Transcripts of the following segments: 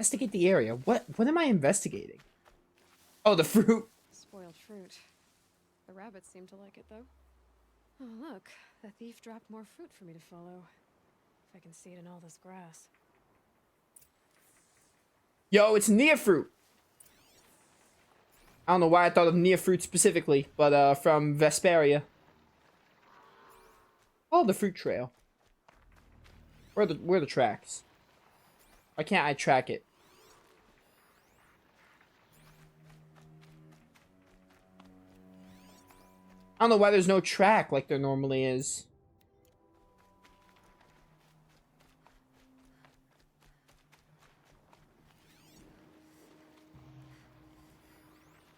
Investigate the area. What am I investigating? Oh, the fruit. Spoiled fruit. The rabbits seem to like it, though. Oh, look. The thief dropped more fruit for me to follow. If I can see it in all this grass. Yo, it's neofruit. I don't know why I thought of neofruit specifically, but from Vesperia. Oh, the fruit trail. Where are the tracks? Why can't I track it? I don't know why there's no track like there normally is.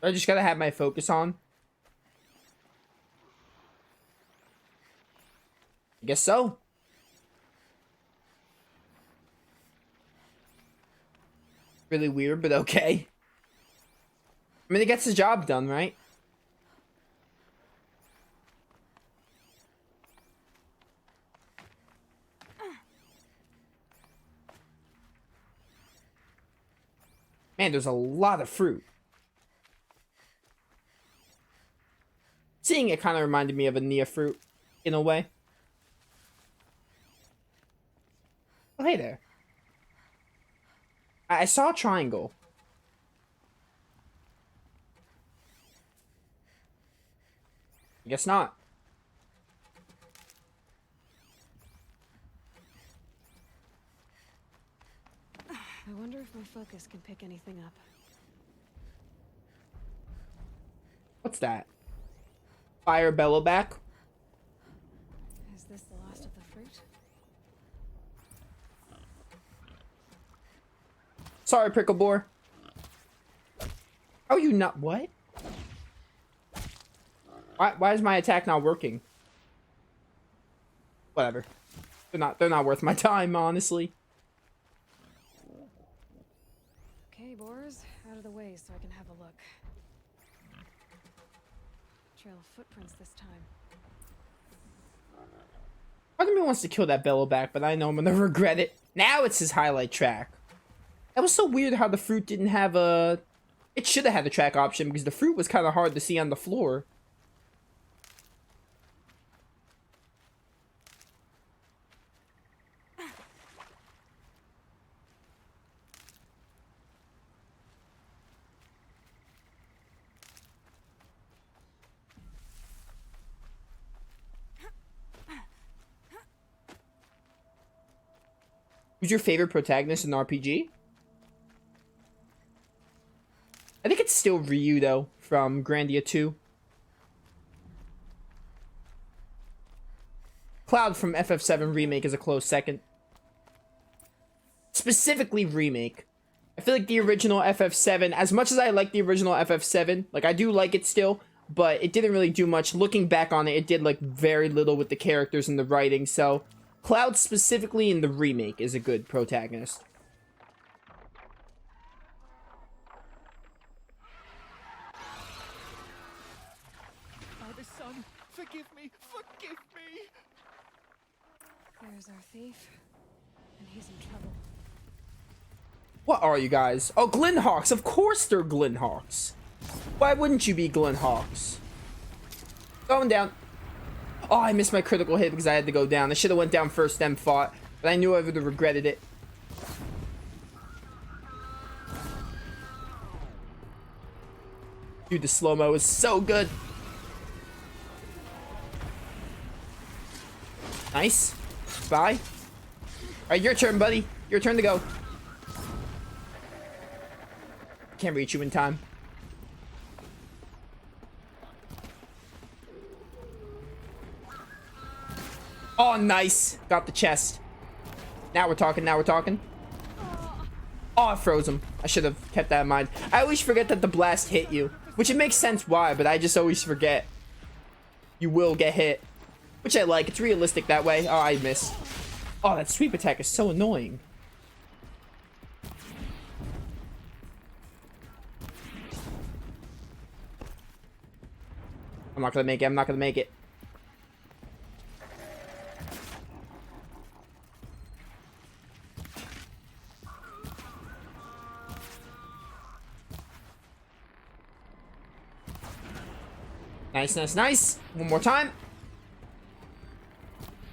I just gotta have my focus on. I guess so. Really weird, but okay. I mean, it gets the job done, right? Man, there's a lot of fruit. Seeing it kind of reminded me of a neofruit, in a way. Oh, hey there. I saw a triangle. I guess not. I wonder if my focus can pick anything up. What's that? Fire bellowback? Is this the last of the fruit? Sorry, Pricklebore. Oh, you not what? Why is my attack not working? Whatever. They're not worth my time, honestly. Okay, boars, out of the way so I can have a look. Trail of footprints this time. Part of me wants to kill that bellowback, but I know I'm gonna regret it. Now it's his highlight track. That was so weird how the fruit didn't have a... It should have had a track option because the fruit was kind of hard to see on the floor. Who's your favorite protagonist in RPG? I think it's still Ryu, though, from Grandia 2. Cloud from FF7 Remake is a close second. Specifically Remake. I feel like the original FF7, as much as I like the original FF7, like, I do like it still, but it didn't really do much. Looking back on it, it did, like, very little with the characters and the writing, so... Cloud specifically in the remake is a good protagonist. Father, son, forgive me, forgive me. There's our thief, and he's in trouble. What are you guys? Oh, Glenhawks! Of course they're Glenhawks! Why wouldn't you be Glenhawks? Going down. Oh, I missed my critical hit because I had to go down. I should have went down first, then fought. But I knew I would have regretted it. Dude, the slow-mo is so good. Nice. Bye. Alright, your turn, buddy. Your turn to go. Can't reach you in time. Oh, nice. Got the chest. Now we're talking, now we're talking. Oh, I froze him. I should have kept that in mind. I always forget that the blast hit you. Which it makes sense why, but I just always forget. You will get hit. Which I like. It's realistic that way. Oh, I missed. Oh, that sweep attack is so annoying. I'm not gonna make it. I'm not gonna make it. Nice, nice, nice. One more time.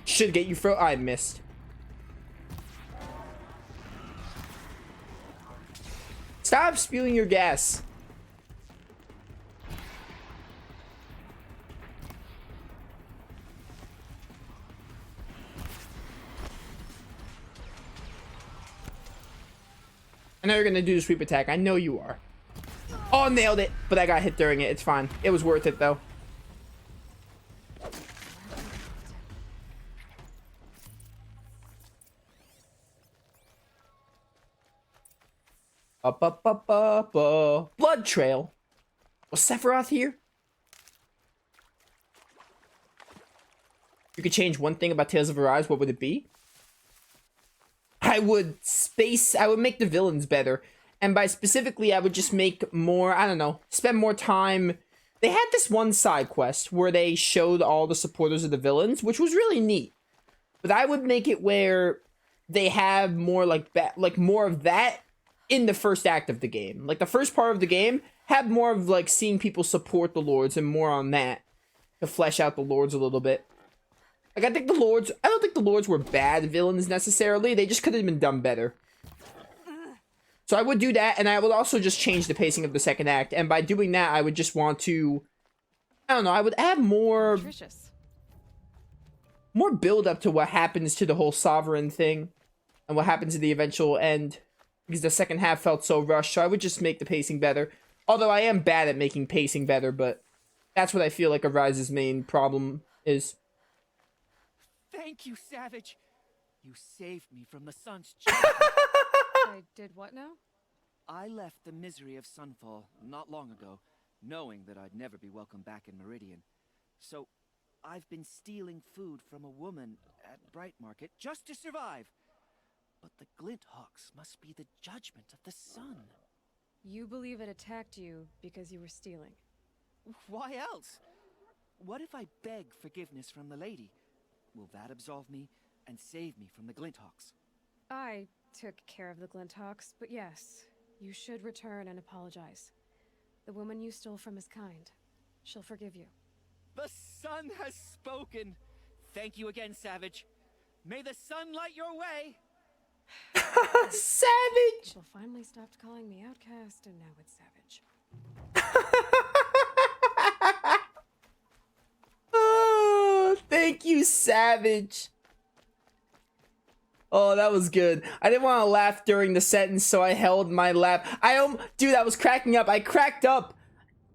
Should get you I missed. Stop spewing your gas. I know you're gonna do the sweep attack. I know you are. Oh, nailed it. But I got hit during it. It's fine. It was worth it, though. Blood trail. Was Sephiroth here? You could change one thing about Tales of Arise. What would it be? I would make the villains better. And by specifically, I would just make more, I don't know, spend more time. They had this one side quest where they showed all the supporters of the villains, which was really neat. But I would make it where they have more more of that in the first act of the game. Like the first part of the game, have more of like seeing people support the lords and more on that to flesh out the lords a little bit. Like I don't think the lords were bad villains necessarily. They just could have been done better. So I would do that, and I would also just change the pacing of the second act. And by doing that, I would just want to, I don't know, I would add more build up to what happens to the whole sovereign thing and what happens in the eventual end, because the second half felt so rushed. So I would just make the pacing better. Although I am bad at making pacing better, but that's what I feel like Arise's main problem is. Thank you, Savage. You saved me from the sun's I did what now? I left the misery of Sunfall not long ago, knowing that I'd never be welcome back in Meridian. So, I've been stealing food from a woman at Bright Market just to survive. But the Glint Hawks must be the judgment of the sun. You believe it attacked you because you were stealing. Why else? What if I beg forgiveness from the lady? Will that absolve me and save me from the Glint Hawks? I took care of the Glinthawks, but yes, you should return and apologize. The woman you stole from is kind. She'll forgive you. The sun has spoken. Thank you again, Savage. May the sun light your way. Savage! She'll finally stopped calling me outcast, and now it's Savage. Oh, thank you, Savage. Oh, that was good. I didn't want to laugh during the sentence, so I held my laugh. Dude, I was cracking up. I cracked up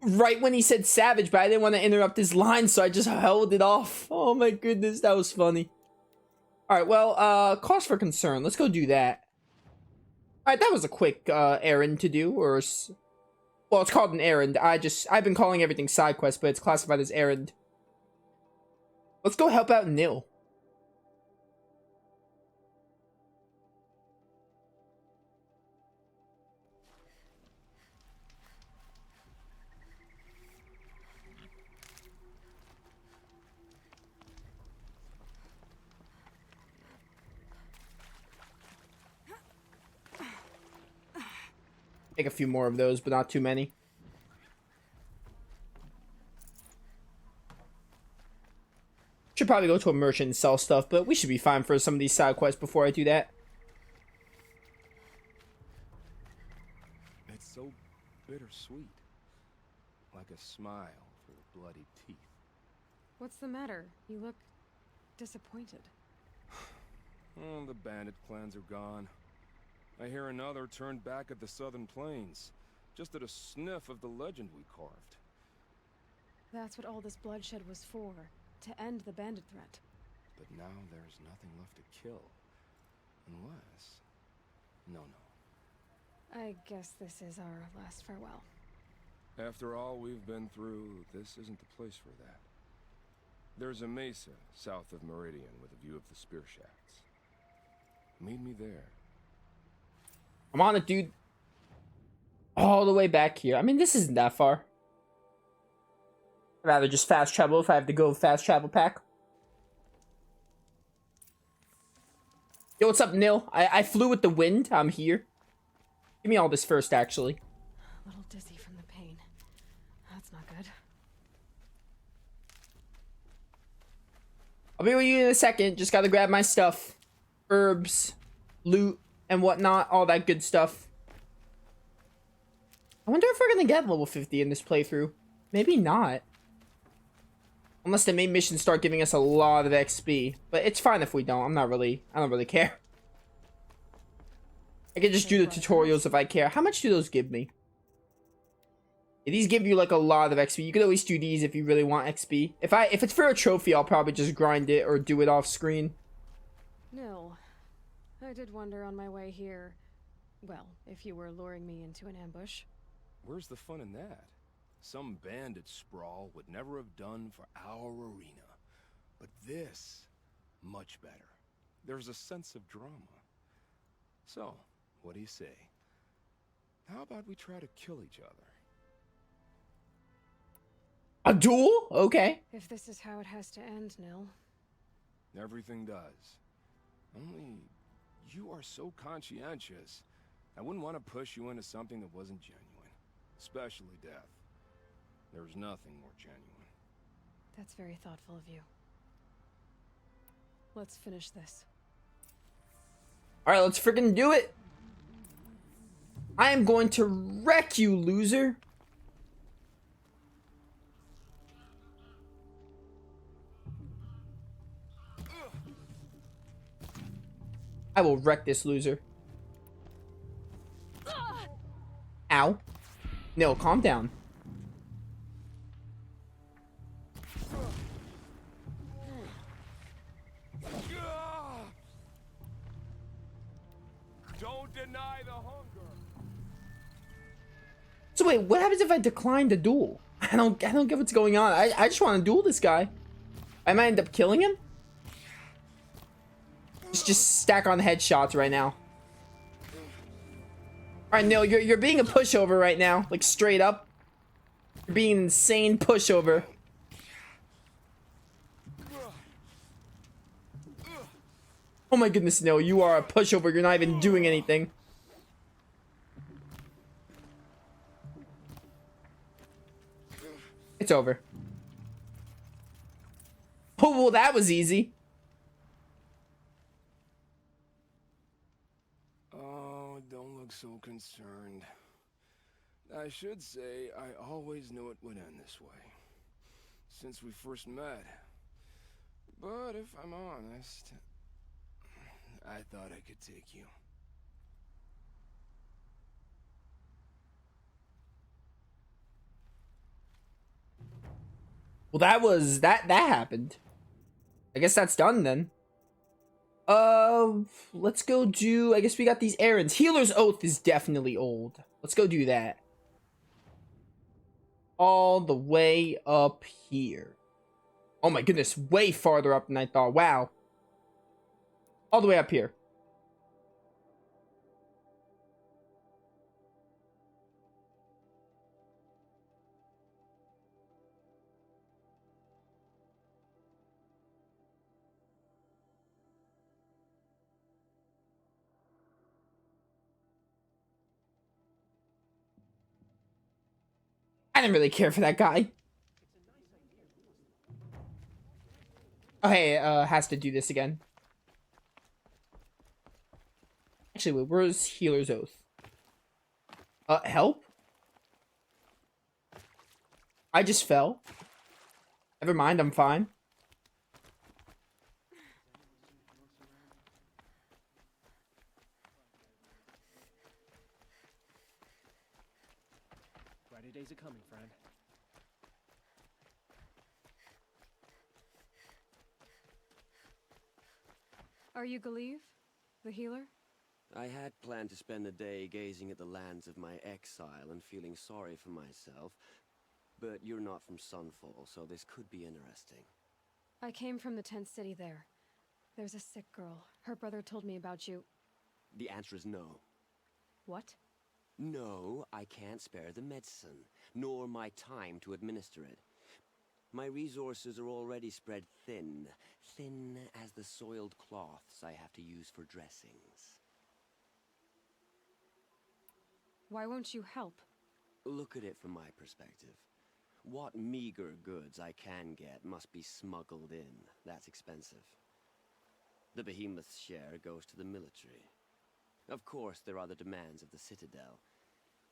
right when he said Savage, but I didn't want to interrupt his line, so I just held it off. Oh my goodness, that was funny. Alright, well, cause for concern. Let's go do that. Alright, that was a quick errand to do, or... Well, it's called an errand. I've been calling everything side quest, but it's classified as errand. Let's go help out Nil. Make a few more of those, but not too many. Should probably go to a merchant and sell stuff, but we should be fine for some of these side quests before I do that. It's so bittersweet. Like a smile through bloody teeth. What's the matter? You look disappointed. Oh, the bandit clans are gone. I hear another turned back at the southern plains, just at a sniff of the legend we carved. That's what all this bloodshed was for, to end the bandit threat. But now there's nothing left to kill. Unless... No. I guess this is our last farewell. After all we've been through, this isn't the place for that. There's a mesa south of Meridian with a view of the spear shafts. Meet me there. I'm on it, dude. All the way back here. I mean, this isn't that far. I'd rather just fast travel if I have to go fast travel pack. Yo, what's up, Nil? I flew with the wind. I'm here. Give me all this first, actually. A little dizzy from the pain. That's not good. I'll be with you in a second. Just gotta grab my stuff. Herbs, loot, and whatnot. All that good stuff. I wonder if we're gonna get level 50 in this playthrough. Maybe not. Unless the main missions start giving us a lot of XP. But it's fine if we don't. I don't really care. I can just do the tutorials if I care. How much do those give me? Yeah, these give you like a lot of XP. You could always do these if you really want XP. If it's for a trophy, I'll probably just grind it or do it off screen. Nil. I did wonder on my way here. Well, if you were luring me into an ambush. Where's the fun in that? Some bandit sprawl would never have done for our arena. But this, much better. There's a sense of drama. So, what do you say? How about we try to kill each other? A duel? Okay. If this is how it has to end, Nil. Everything does. Only, you are so conscientious. I wouldn't want to push you into something that wasn't genuine. Especially death. There's nothing more genuine. That's very thoughtful of you. Let's finish this. Alright, let's freaking do it. I am going to wreck you, loser. I will wreck this loser. Ow. No, calm down. Don't deny the hunger. So wait, what happens if I decline the duel? I don't get what's going on. I just want to duel this guy. I might end up killing him. Just stack on headshots right now. Alright, Neil, you're being a pushover right now. Like, straight up. You're being an insane pushover. Oh my goodness, Neil, you are a pushover. You're not even doing anything. It's over. Oh, well, that was easy. Oh, don't look so concerned. I should say, I always knew it would end this way. Since we first met. But if I'm honest, I thought I could take you. Well, that happened. I guess that's done then. Let's go do, I guess we got these errands. Healer's Oath is definitely old. Let's go do that. All the way up here. Oh my goodness, way farther up than I thought. Wow. All the way up here. I didn't really care for that guy. Oh, hey, has to do this again. Actually, wait, where's Healer's Oath? Help? I just fell. Never mind, I'm fine. Brighter days are coming, friend. Are you Galeev, the healer? I had planned to spend the day gazing at the lands of my exile and feeling sorry for myself, but you're not from Sunfall, so this could be interesting. I came from the tent city there. There's a sick girl. Her brother told me about you. The answer is no. What? No, I can't spare the medicine, nor my time to administer it. My resources are already spread thin, thin as the soiled cloths I have to use for dressings. Why won't you help? Look at it from my perspective. What meager goods I can get must be smuggled in. That's expensive. The behemoth's share goes to the military. Of course, there are the demands of the Citadel.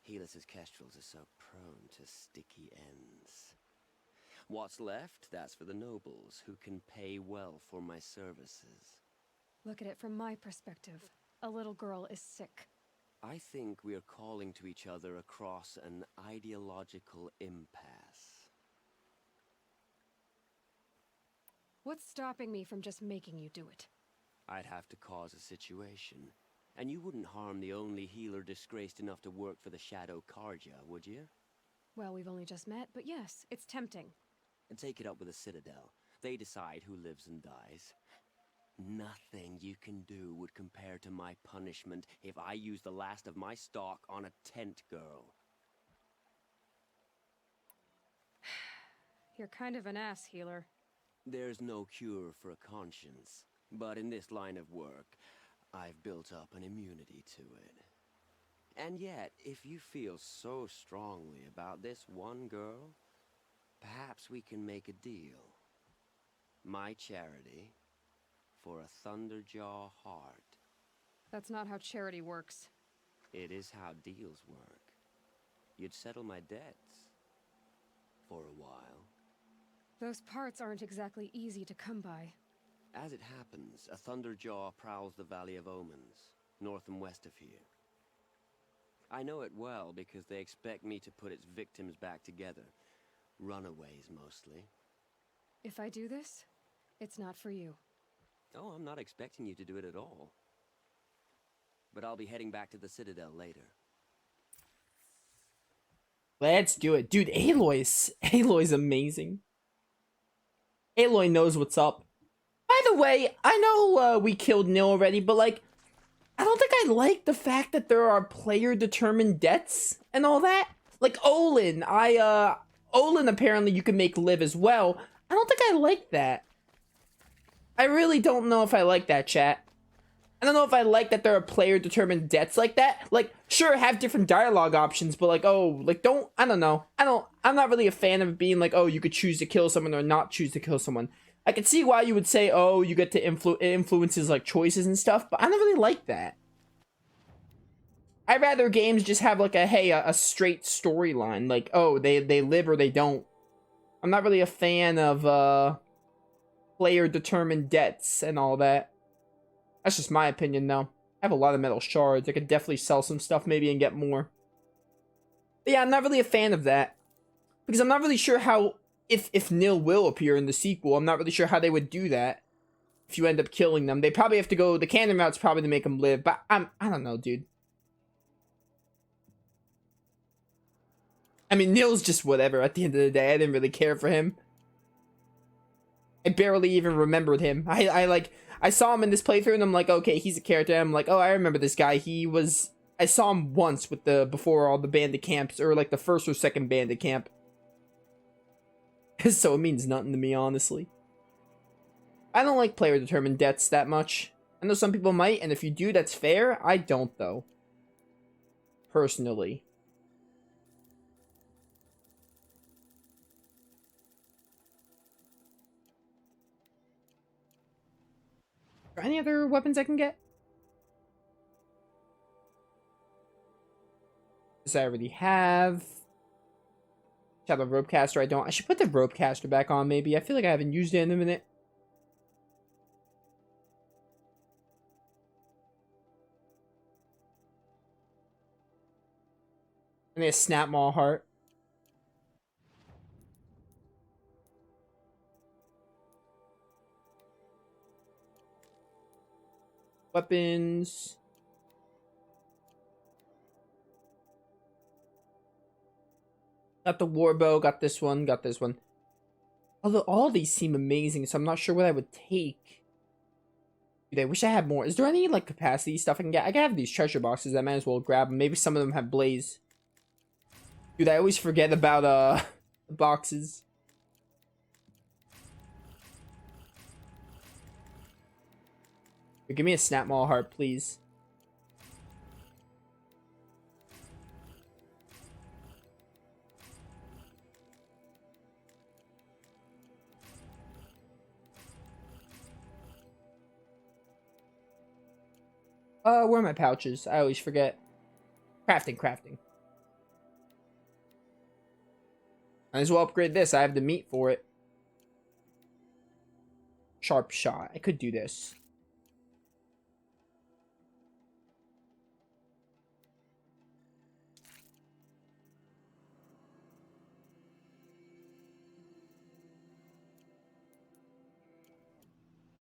Helis's kestrels are so prone to sticky ends. What's left, that's for the nobles, who can pay well for my services. Look at it from my perspective. A little girl is sick. I think we are calling to each other across an ideological impasse. What's stopping me from just making you do it? I'd have to cause a situation. And you wouldn't harm the only healer disgraced enough to work for the Shadow Karja, would you? Well, we've only just met, but yes, it's tempting. And take it up with the Citadel. They decide who lives and dies. Nothing you can do would compare to my punishment if I use the last of my stock on a tent girl. You're kind of an ass, healer. There's no cure for a conscience, but in this line of work, I've built up an immunity to it. And yet, if you feel so strongly about this one girl, perhaps we can make a deal. My charity for a Thunderjaw heart. That's not how charity works. It is how deals work. You'd settle my debts. For a while. Those parts aren't exactly easy to come by. As it happens, a Thunderjaw prowls the Valley of Omens, north and west of here. I know it well because they expect me to put its victims back together. Runaways, mostly. If I do this, it's not for you. Oh, I'm not expecting you to do it at all. But I'll be heading back to the Citadel later. Let's do it. Dude, Aloy's amazing. Aloy knows what's up. By the way, I know we killed Nil already, but like, I don't think I like the fact that there are player-determined deaths and all that. Like Olin, Olin apparently you can make live as well. I don't think I like that. I really don't know if I like that, chat. I don't know if I like that there are player-determined deaths like that. Like, sure, have different dialogue options, but like, oh, like, I don't know. I'm not really a fan of it being like, oh, you could choose to kill someone or not choose to kill someone. I can see why you would say, oh, you get to influences like choices and stuff, but I don't really like that. I'd rather games just have like a straight storyline, like, oh, they live or they don't. I'm not really a fan of player-determined deaths and all that. That's just my opinion, though. I have a lot of metal shards. I could definitely sell some stuff maybe and get more. But yeah, I'm not really a fan of that. Because I'm not really sure how, if Nil will appear in the sequel, I'm not really sure how they would do that. If you end up killing them. They probably have to go, the canon route's probably to make them live, but I don't know, dude. I mean, Nil's just whatever at the end of the day. I didn't really care for him. I barely even remembered him. I saw him in this playthrough and I'm like, okay, he's a character. I'm like, oh, I remember this guy. I saw him once with before all the bandit camps, or like the first or second bandit camp. So it means nothing to me, honestly. I don't like player-determined deaths that much. I know some people might, and if you do, that's fair. I don't, though. Personally. Are there any other weapons I can get? This I already have. Shadow Ropecaster I don't. I should put the Ropecaster back on, maybe. I feel like I haven't used it in a minute. And a Snap Maw Heart. Weapons. Got the Warbow, got this one, got this one. Although all these seem amazing, so I'm not sure what I would take. Dude, I wish I had more. Is there any, like, capacity stuff I can get? I can have these treasure boxes. I might as well grab them. Maybe some of them have Blaze. Dude, I always forget about, the boxes. Give me a Snap Maw Heart, please. Where are my pouches? I always forget. Crafting. Might as well upgrade this. I have the meat for it. Sharp shot. I could do this.